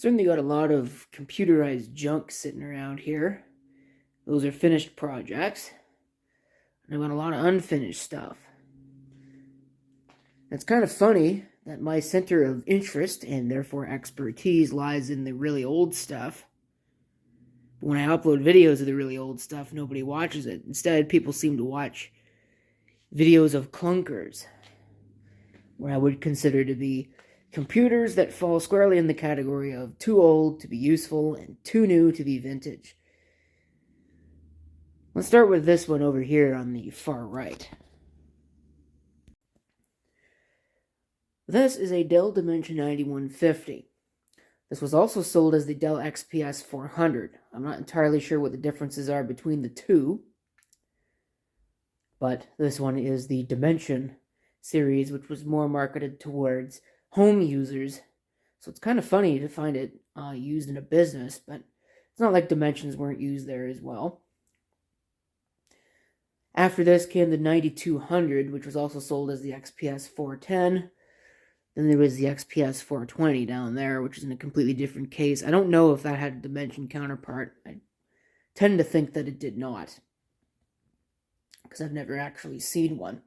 Certainly got a lot of computerized junk sitting around here. Those are finished projects. And I've got a lot of unfinished stuff. It's kind of funny that my center of interest and therefore expertise lies in the really old stuff. But when I upload videos of the really old stuff, nobody watches it. Instead, people seem to watch videos of clunkers, where I would consider to be computers that fall squarely in the category of too old to be useful and too new to be vintage. Let's start with this one over here on the far right. This is a Dell Dimension 9150. This was also sold as the Dell XPS 400. I'm not entirely sure what the differences are between the two, but this one is the Dimension series, which was more marketed towards home users. So it's kind of funny to find it used in a business, but it's not like Dimensions weren't used there as well. After this came the 9200, which was also sold as the XPS 410. Then there was the XPS 420 down there, which is in a completely different case. I don't know if that had a Dimension counterpart. I tend to think that it did not, because I've never actually seen one.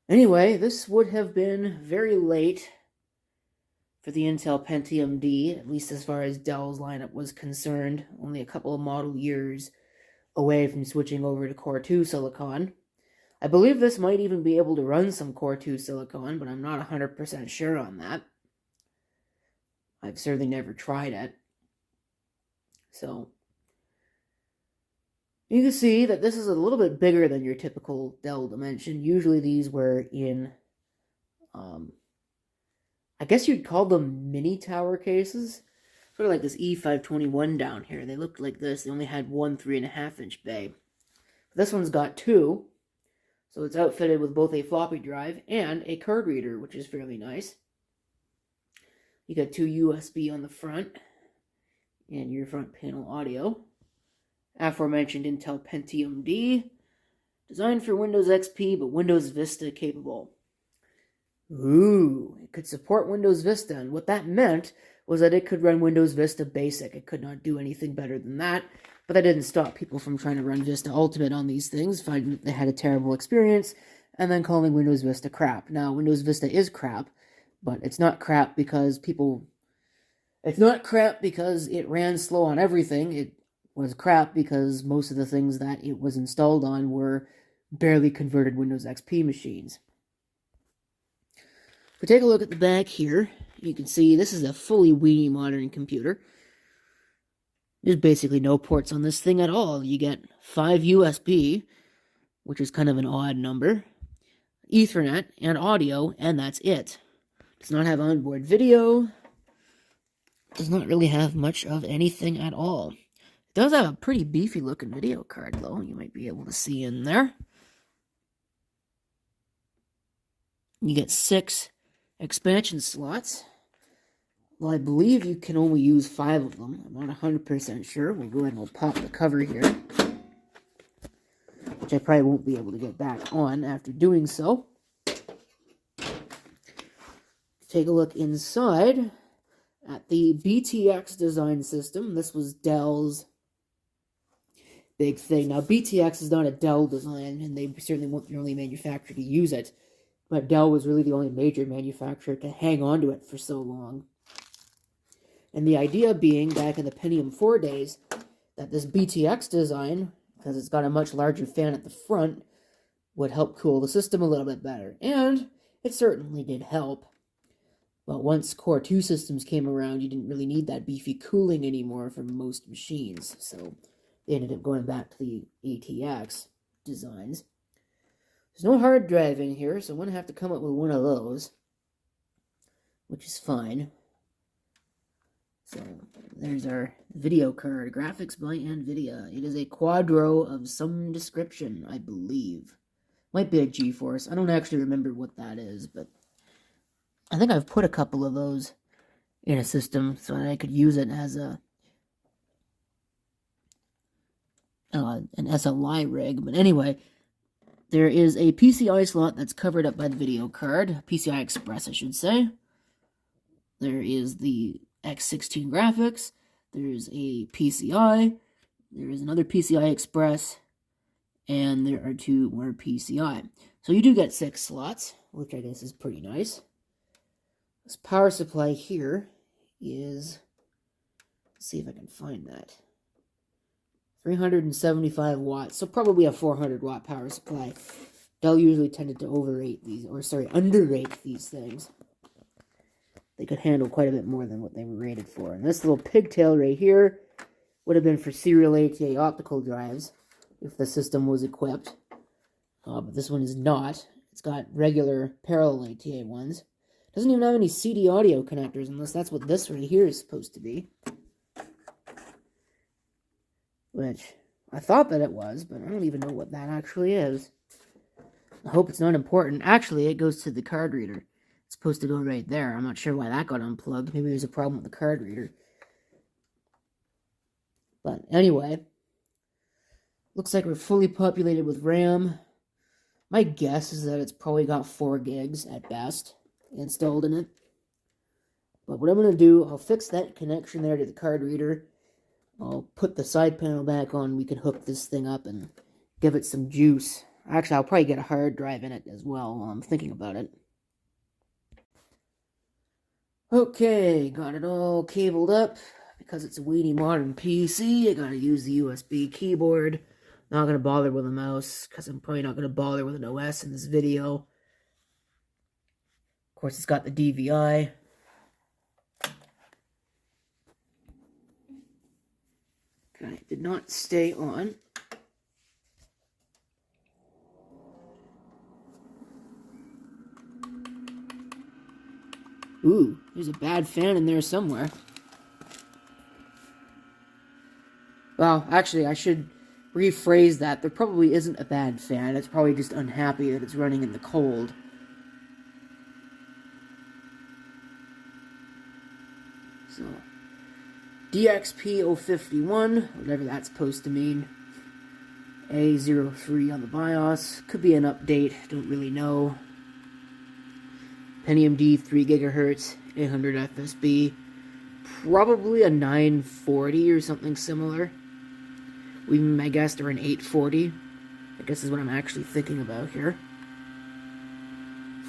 Anyway, this would have been very late for the Intel Pentium D, at least as far as Dell's lineup was concerned. Only a couple of model years away from switching over to Core 2 Silicon. I believe this might even be able to run some Core 2 Silicon, but I'm not 100% sure on that. I've certainly never tried it. So, you can see that this is a little bit bigger than your typical Dell Dimension. Usually these were in, I guess you'd call them mini tower cases. Sort of like this E521 down here. They looked like this. They only had one 3.5-inch bay. This one's got two. So it's outfitted with both a floppy drive and a card reader, which is fairly nice. You got two USB on the front and your front panel audio. Aforementioned Intel Pentium D, designed for Windows XP but Windows Vista capable. Ooh, it could support Windows Vista, and what that meant was that it could run Windows Vista Basic. It could not do anything better than that, but that didn't stop people from trying to run Vista Ultimate on these things, finding that they had a terrible experience, and then calling Windows Vista crap. Now, Windows Vista is crap, but it's not crap because it's not crap because it ran slow on everything. It was crap because most of the things that it was installed on were barely converted Windows XP machines. If we take a look at the back here, you can see this is a fully weenie modern computer. There's basically no ports on this thing at all. You get 5 USB, which is kind of an odd number, Ethernet, and audio, and that's it. Does not have onboard video. Does not really have much of anything at all. It does have a pretty beefy looking video card, though. You might be able to see in there. You get 6 expansion slots. Well, I believe you can only use 5 of them. I'm not 100% sure. We'll go ahead and we'll pop the cover here, which I probably won't be able to get back on after doing so. Take a look inside at the BTX design system. This was Dell's big thing. Now, BTX is not a Dell design, and they certainly won't be the only manufacturer to use it, but Dell was really the only major manufacturer to hang on to it for so long. And the idea being, back in the Pentium 4 days, that this BTX design, because it's got a much larger fan at the front, would help cool the system a little bit better. And it certainly did help. But once Core 2 systems came around, you didn't really need that beefy cooling anymore for most machines. So they ended up going back to the ATX designs. There's no hard drive in here, so I'm going to have to come up with one of those, which is fine. So there's our video card, graphics by NVIDIA. It is a Quadro of some description, I believe. Might be a GeForce. I don't actually remember what that is, but I think I've put a couple of those in a system so that I could use it as an SLI rig. But anyway, there is a PCI slot that's covered up by the video card. PCI Express, I should say. There is the X16 graphics. There's a PCI. There is another PCI Express. And there are 2 more PCI. So you do get 6 slots, which I guess is pretty nice. This power supply here is, let's see if I can find that, 375 watts, so probably a 400 watt power supply. Dell usually tended to underrate these things. They could handle quite a bit more than what they were rated for. And this little pigtail right here would have been for serial ATA optical drives if the system was equipped. But this one is not. It's got regular parallel ATA ones. Doesn't even have any CD audio connectors, unless that's what this right here is supposed to be. Which, I thought that it was, but I don't even know what that actually is. I hope it's not important. Actually, it goes to the card reader. It's supposed to go right there. I'm not sure why that got unplugged. Maybe there's a problem with the card reader. But anyway, looks like we're fully populated with RAM. My guess is that it's probably got 4 gigs at best installed in it. But what I'm going to do, I'll fix that connection there to the card reader. I'll put the side panel back on. We can hook this thing up and give it some juice. Actually, I'll probably get a hard drive in it as well while I'm thinking about it. Okay, got it all cabled up. Because it's a weedy modern PC, I gotta use the USB keyboard. Not gonna bother with a mouse, because I'm probably not gonna bother with an OS in this video. Of course, it's got the DVI. Okay, it did not stay on. Ooh, there's a bad fan in there somewhere. Well, actually, I should rephrase that. There probably isn't a bad fan. It's probably just unhappy that it's running in the cold. So, DXP051, whatever that's supposed to mean. A03 on the BIOS. Could be an update, don't really know. Pentium D 3 GHz, 800 FSB. Probably a 940 or something similar. I guess they're an 840. I guess is what I'm actually thinking about here.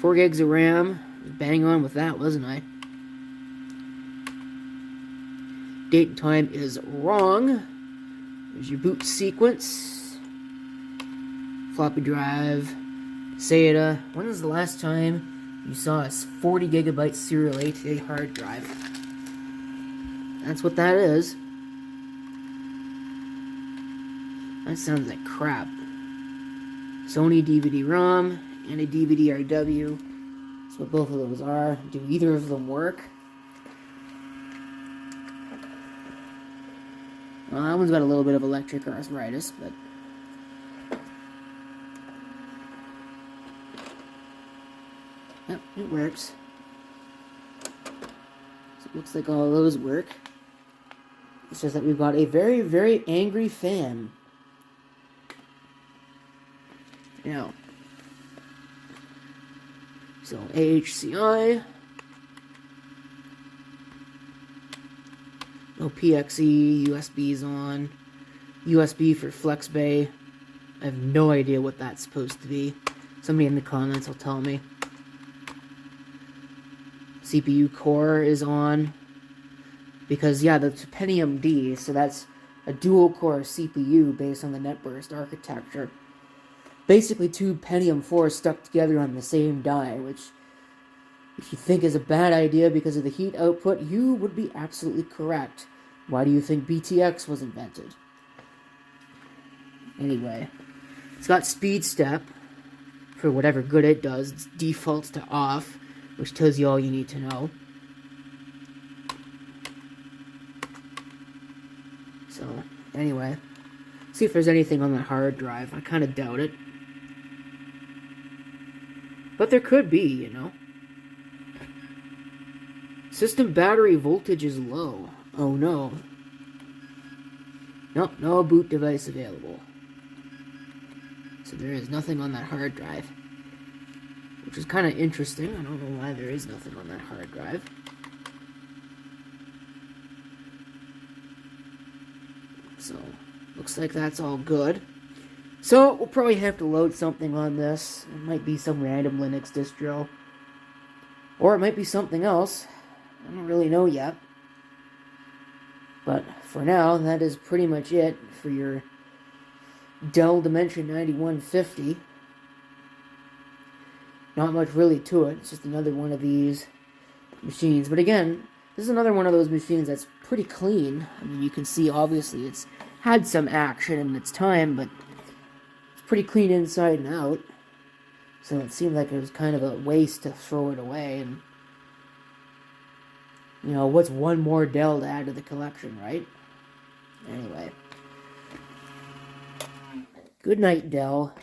4 gigs of RAM. Bang on with that, wasn't I? Date and time is wrong. There's your boot sequence. Floppy drive. SATA. When was the last time you saw a 40 gigabyte serial ATA hard drive? That's what that is. That sounds like crap. Sony DVD-ROM and a DVD-RW. That's what both of those are. Do either of them work? Well, that one's got a little bit of electric arthritis, but... Yep, it works. So it looks like all those work. It's just that we've got a very, very angry fan. Now, so AHCI, no PXE, USB's on, USB for FlexBay. I have no idea what that's supposed to be. Somebody in the comments will tell me. CPU core is on, because yeah, that's Pentium D, so that's a dual core CPU based on the NetBurst architecture. Basically 2 Pentium 4s stuck together on the same die, which, if you think is a bad idea because of the heat output, you would be absolutely correct. Why do you think BTX was invented? Anyway, it's got speed step for whatever good it does. It defaults to off, which tells you all you need to know. So, anyway, see if there's anything on that hard drive. I kind of doubt it. But there could be, you know. System battery voltage is low. Oh no. Nope, no boot device available. So there is nothing on that hard drive. Which is kind of interesting. I don't know why there is nothing on that hard drive. So, looks like that's all good. So, we'll probably have to load something on this. It might be some random Linux distro. Or it might be something else. I don't really know yet. But for now, that is pretty much it for your Dell Dimension 9150. Not much really to it. It's just another one of these machines. But again, this is another one of those machines that's pretty clean. I mean, you can see obviously it's had some action in its time, but it's pretty clean inside and out. So it seemed like it was kind of a waste to throw it away. And, you know, what's one more Dell to add to the collection, right? Anyway. Good night, Dell.